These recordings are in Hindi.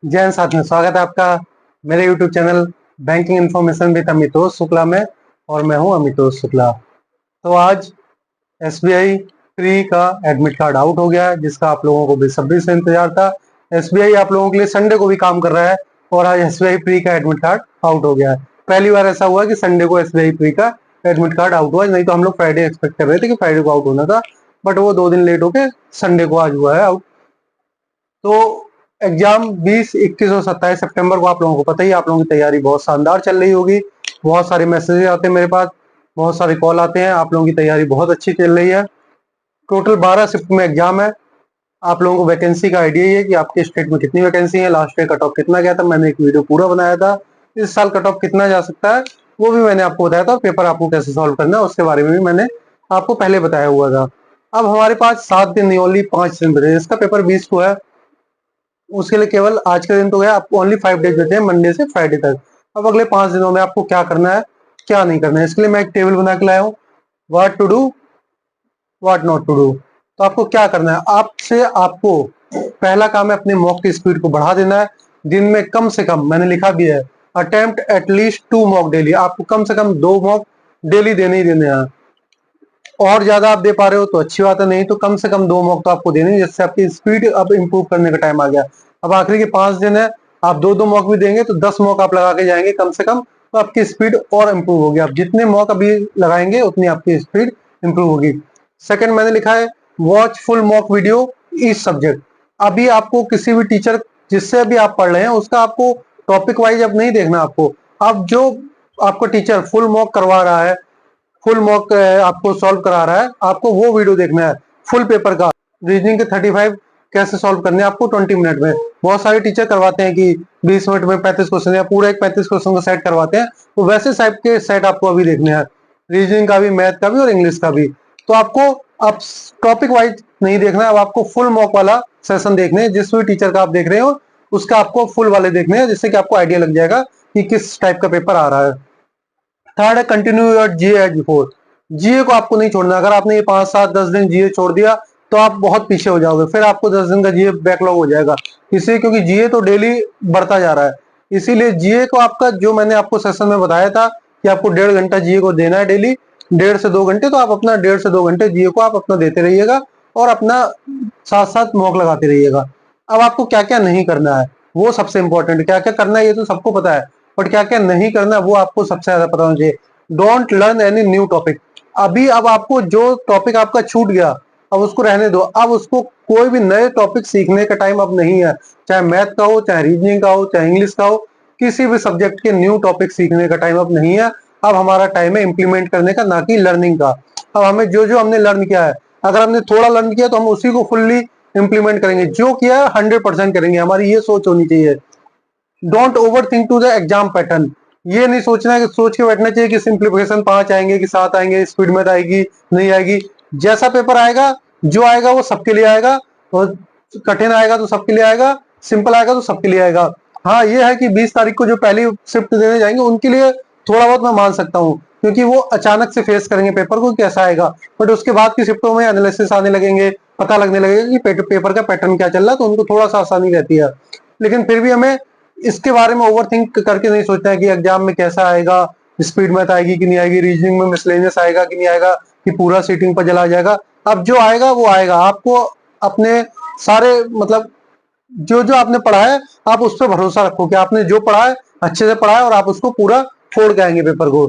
जय हिंद साथियों, स्वागत है आपका मेरे YouTube channel banking information with Amitosh Shukla में। और मैं हूं अमितोष शुक्ला। तो आज SBI प्री का एडमिट कार्ड आउट हो गया है, जिसका आप लोगों को बेसब्री से इंतजार था। SBI आप लोगों के लिए संडे को भी काम कर रहा है और आज SBI प्री का एडमिट कार्ड आउट हो गया है। पहली बार ऐसा हुआ कि संडे को SBI प्री का एडमिट कार्ड आउट हुआ, नहीं तो हम लोग फ्राइडे एक्सपेक्ट कर रहे थे कि फ्राइडे को आउट होना था, बट वो 2 दिन लेट होके संडे को आज हुआ है आउट। तो एग्जाम 20, 21 और 27 सितंबर को आप लोगों को पता ही, आप लोगों की तैयारी बहुत शानदार चल रही होगी। बहुत सारे मैसेजेस आते हैं मेरे पास, बहुत सारे कॉल आते हैं, आप लोगों की तैयारी बहुत अच्छी चल रही है। टोटल 12 शिफ्ट में एग्जाम है। आप लोगों को वैकेंसी का आइडिया ही है कि आपके स्टेट में कितनी वैकेंसी है, लास्ट ईयर कट ऑफ कितना गया था, मैंने एक वीडियो पूरा बनाया था। इस साल कट ऑफ कितना जा सकता है वो भी मैंने आपको बताया था, और पेपर आपको कैसे सॉल्व करना है उसके बारे में भी मैंने आपको पहले बताया हुआ था। अब हमारे पास 7 दिन नहीं, ओनली 5 दिन बचे। इसका पेपर 20 को है, उसके लिए केवल आज का दिन तो गया, आपको ओनली 5 डेज बचे हैं, मंडे से फ्राइडे तक। अब अगले 5 दिनों में आपको क्या करना है, क्या नहीं करना है, इसके लिए मैं एक टेबल बना के लाया हूँ, what to do what not to do. तो आपको क्या करना है, आपको पहला काम है अपने मॉक की स्पीड को बढ़ा देना है। दिन में कम से कम, मैंने लिखा भी है, अटेम्प्ट एटलीस्ट 2 मॉक डेली। आपको कम से कम 2 मॉक डेली देने ही देने हैं। और ज्यादा आप दे पा रहे हो तो अच्छी बात है, नहीं तो कम से कम 2 मॉक तो आपको देने, जिससे आपकी स्पीड अब इंप्रूव करने का टाइम आ गया। अब आखिरी के 5 दिन है, आप 2-2 मॉक भी देंगे तो 10 मॉक आप लगा के जाएंगे कम से कम, तो आपकी स्पीड और इंप्रूव होगी। आप जितने मॉक अभी लगाएंगे उतनी आपकी स्पीड इंप्रूव होगी। सेकंड मैंने लिखा है, watch full mock video each subject. अभी आपको किसी भी टीचर जिससे अभी आप पढ़ रहे हैं उसका आपको टॉपिक वाइज अब नहीं देखना। आपको अब जो आपको टीचर फुल मॉक करवा रहा है, फुल मॉक आपको सॉल्व करा रहा है, आपको वो वीडियो देखना है फुल पेपर का। रीजनिंग के 35 कैसे सॉल्व करने हैं आपको 20 मिनट में। बहुत सारे टीचर करवाते हैं कि 20 मिनट में 35 क्वेश्चन या पूरा एक 35 क्वेश्चन का सेट करवाते हैं, तो वैसे टाइप के सेट आपको अभी देखने हैं, रीजनिंग का भी, मैथ का भी और इंग्लिश का भी। तो आपको अब टॉपिक वाइज नहीं देखना है, अब आपको फुल मॉक वाला सेशन देखने हैं। जिस भी टीचर का आप देख रहे हो उसका आपको फुल वाले देखने हैं, जिससे कि आपको आइडिया लग जाएगा कि किस टाइप का पेपर आ रहा है। थर्ड है, continue your GA as before. GA को आपको नहीं छोड़ना। अगर आपने ये 5, 7, 10 दिन जीए छोड़ दिया तो आप बहुत पीछे हो जाओगे, फिर आपको 10 दिन का जीए बैकलॉग हो जाएगा। इसलिए, क्योंकि जीए तो डेली बढ़ता जा रहा है, इसीलिए जीए को आपका, जो मैंने आपको सेशन में बताया था कि आपको 1.5 घंटा जीए को देना है डेली, 1.5 से 2 घंटे, तो आप अपना 1.5 से 2 घंटे जीए को आप अपना देते रहिएगा और अपना साथ साथ मॉक लगाते रहिएगा। अब आपको क्या क्या नहीं करना है वो सबसे इंपॉर्टेंट है। क्या क्या करना है ये तो सबको पता है, बट क्या क्या नहीं करना है वो आपको सबसे ज्यादा पता होना चाहिए। Don't learn any new topic. अब आपको जो टॉपिक आपका छूट गया अब उसको रहने दो। अब उसको कोई भी नए टॉपिक सीखने का टाइम अब नहीं है, चाहे मैथ का हो, चाहे रीजनिंग का हो, चाहे इंग्लिश का हो, किसी भी सब्जेक्ट के न्यू टॉपिक सीखने का टाइम अब नहीं है। अब हमारा टाइम है इम्प्लीमेंट करने का, ना कि लर्निंग का। अब हमें जो जो हमने लर्न किया है, अगर हमने थोड़ा लर्न किया तो हम उसी को फुल्ली इम्प्लीमेंट करेंगे, जो किया है 100% करेंगे। हमारी ये सोच होनी चाहिए। Don't over think to the exam pattern. ये नहीं सोचना है कि सोच के बैठना चाहिए कि सिंप्लीफिकेशन 5 आएंगे कि 7 आएंगे, स्पीड में आएगी नहीं आएगी। जैसा पेपर आएगा, जो आएगा वो सबके लिए आएगा, और कठिन आएगा तो सबके लिए आएगा, सिंपल आएगा तो सबके लिए आएगा। हाँ, ये है कि 20 तारीख को जो पहली शिफ्ट देने जाएंगे उनके लिए थोड़ा बहुत मैं मान सकता हूँ, क्योंकि वो अचानक से फेस करेंगे पेपर को कैसा आएगा। बट उसके बाद की शिफ्टों में एनालिसिस आने लगेंगे, पता लगने लगेगा कि पेपर का पैटर्न क्या चल रहा है, तो उनको थोड़ा सा आसानी रहती है। लेकिन फिर भी हमें इसके बारे में ओवर थिंक करके नहीं सोचना है कि एग्जाम में कैसा आएगा, स्पीड मैथ आएगी कि नहीं आएगी, रीजनिंग में मिसलेनियस आएगा कि नहीं आएगा, कि पूरा सीटिंग पर चला जाएगा। अब जो आएगा वो आएगा। आपको अपने सारे, मतलब जो जो आपने पढ़ा है आप उस पर भरोसा रखो कि आपने जो पढ़ा है अच्छे से पढ़ा है और आप उसको पूरा फोड़ के आएंगे पेपर को।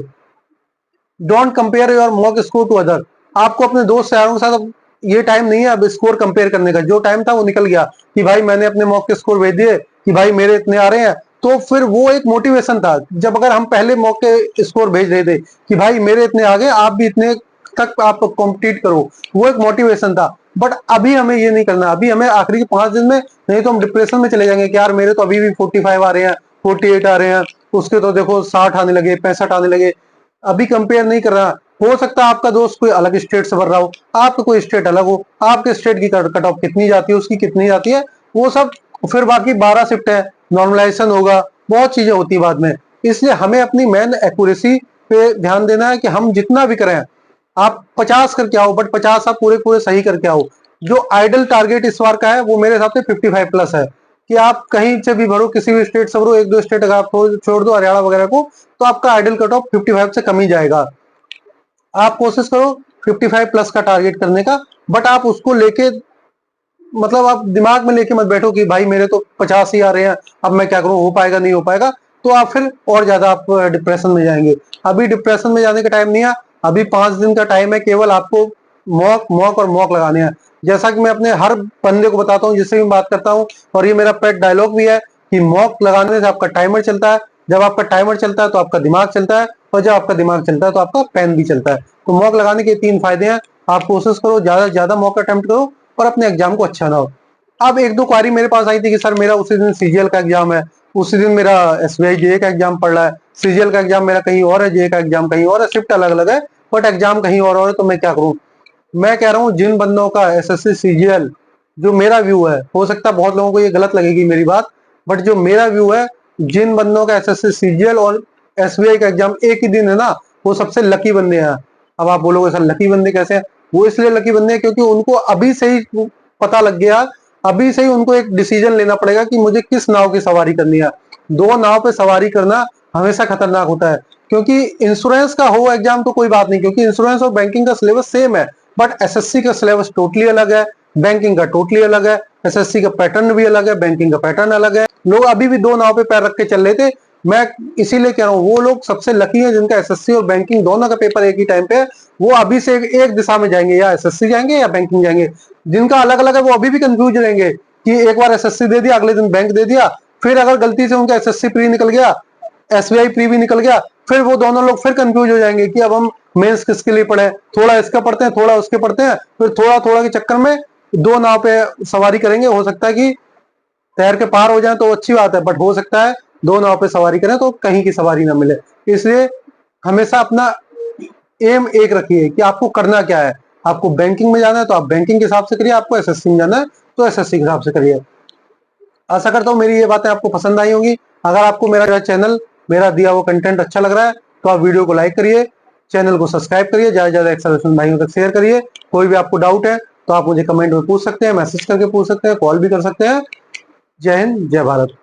Don't compare your mock score to other. आपको अपने दोस्त यारों के साथ ये टाइम नहीं है अब स्कोर कंपेयर करने का। जो टाइम था वो निकल गया कि भाई मैंने अपने मॉक के स्कोर भेज दिए कि भाई मेरे इतने आ रहे हैं, तो फिर वो एक मोटिवेशन था। जब अगर हम पहले मॉक के स्कोर भेज रहे थे कि भाई मेरे इतने आ गए, आप भी इतने तक आप कॉम्पिटिट करो, वो एक मोटिवेशन था। बट अभी हमें ये नहीं करना। अभी हमें आखिरी के 5 दिन में, नहीं तो हम डिप्रेशन में चले जाएंगे कि यार मेरे तो अभी भी 45 आ रहे हैं, 48 आ रहे हैं, उसके तो देखो 60 आने लगे, 65 आने लगे। अभी कंपेयर नहीं कर रहा। हो सकता है आपका दोस्त कोई अलग स्टेट से भर रहा हो, आपका कोई स्टेट अलग हो, आपके स्टेट की कट ऑफ कितनी जाती है, उसकी कितनी जाती है, वो सब फिर बाकी 12 शिफ्ट है, नॉर्मलाइजेशन होगा, बहुत चीजें होती है बाद में। इसलिए हमें अपनी मेन एक्यूरेसी पे ध्यान देना है कि हम जितना भी करें, आप 50 करके आओ, बट 50 आप पूरे पूरे सही करके आओ। जो आइडल टारगेट इस बार का है वो मेरे हिसाब से 55 प्लस है। कि आप कहीं से भी भरो, किसी भी स्टेट से भरो, एक दो स्टेट अगर आप छोड़ दो हरियाणा वगैरह को, तो आपका आइडियल कट ऑफ 55 से कम ही जाएगा। आप कोशिश करो 55 प्लस का टारगेट करने का, बट आप उसको लेके मतलब आप दिमाग में लेके मत बैठो कि भाई मेरे तो 50 ही आ रहे हैं, अब मैं क्या करूं, हो पाएगा नहीं हो पाएगा, तो आप फिर और ज्यादा आप डिप्रेशन में जाएंगे। अभी डिप्रेशन में जाने का टाइम नहीं है, अभी 5 दिन का टाइम है, केवल आपको मॉक मॉक और मॉक लगाने हैं। जैसा कि मैं अपने हर बंदे को बताता हूँ जिससे भी बात करता हूँ, और ये मेरा पेट डायलॉग भी है कि मॉक लगाने से आपका टाइमर चलता है, जब आपका टाइमर चलता है तो आपका दिमाग चलता है, और जब आपका दिमाग चलता है तो आपका पेन भी चलता है। तो मॉक लगाने के 3 फायदे हैं। आप कोशिश करो, ज्यादा से ज्यादा मॉक अटेम्प्ट करो और अपने एग्जाम को अच्छा ना हो। अब एक दो क्वारी मेरे पास आई थी कि सर मेरा उसी दिन सीजीएल का एग्जाम है, उसी दिन मेरा एसबीआई जेए का एग्जाम पड़ रहा है, सीजीएल का एग्जाम मेरा कहीं और है, जेए का एग्जाम कहीं और है, शिफ्ट अलग अलग है, बट एग्जाम कहीं और है, तो मैं क्या करूं। मैं कह रहा हूं जिन बंदों का एसएससी सीजीएल, जो मेरा व्यू है, हो सकता है बहुत लोगों को ये गलत लगेगी मेरी बात, बट जो मेरा व्यू है, जिन बंदों का एसएससी सीजीएल और एसबीआई का एग्जाम एक ही दिन है ना, वो सबसे लकी बंदे हैं। अब आप बोलोगे सर लकी बंदे कैसे हैं? वो इसलिए लकी बंदे हैं क्योंकि उनको अभी से ही पता लग गया, अभी से ही उनको एक डिसीजन लेना पड़ेगा कि मुझे किस नाव की सवारी करनी है। दो नाव पे सवारी करना हमेशा खतरनाक होता है, क्योंकि इंश्योरेंस का हो एग्जाम तो कोई बात नहीं, क्योंकि इंश्योरेंस और बैंकिंग का सिलेबस सेम है, बट एसएससी का सिलेबस टोटली अलग है, बैंकिंग का टोटली अलग है, एसएससी का पैटर्न भी अलग है, बैंकिंग का पैटर्न अलग है। लोग अभी भी दो नाव पे पैर रख के चल रहे थे। मैं इसीलिए कह रहा हूँ वो लोग सबसे लकी हैं जिनका एसएससी और बैंकिंग दोनों का पेपर एक ही टाइम पे है। वो अभी से एक दिशा में जाएंगे, या एसएससी जाएंगे या बैंकिंग जाएंगे। जिनका अलग अलग है वो अभी भी कंफ्यूज रहेंगे कि एक बार एसएससी दे दिया, अगले दिन बैंक दे दिया, फिर अगर गलती से उनका एसएससी प्री निकल गया, एसबीआई प्री भी निकल गया, फिर वो दोनों लोग फिर कंफ्यूज हो जाएंगे कि अब हम मेंस किसके लिए पढ़े, थोड़ा इसका पढ़ते हैं, थोड़ा उसके पढ़ते हैं, फिर थोड़ा थोड़ा के चक्कर में दो नाव पे सवारी करेंगे। हो सकता है कि तैर के पार हो जाए तो अच्छी बात है, बट हो सकता है दो नाव पे सवारी करें तो कहीं की सवारी ना मिले। इसलिए हमेशा अपना एम एक रखिए कि आपको करना क्या है। आपको बैंकिंग में जाना है तो आप बैंकिंग के हिसाब से करिए, आपको एसएससी में जाना है तो एसएससी के हिसाब से करिए। आशा करता हूँ मेरी ये बातें आपको पसंद आई होंगी। अगर आपको मेरा चैनल, मेरा दिया हुआ कंटेंट अच्छा लग रहा है तो आप वीडियो को लाइक करिए, चैनल को सब्सक्राइब करिए, ज्यादा से ज्यादा एक्सरसेशन भाइयों तक शेयर करिए। कोई भी आपको डाउट है तो आप मुझे कमेंट में पूछ सकते हैं, मैसेज करके पूछ सकते हैं, कॉल भी कर सकते हैं। जय हिंद, जय भारत।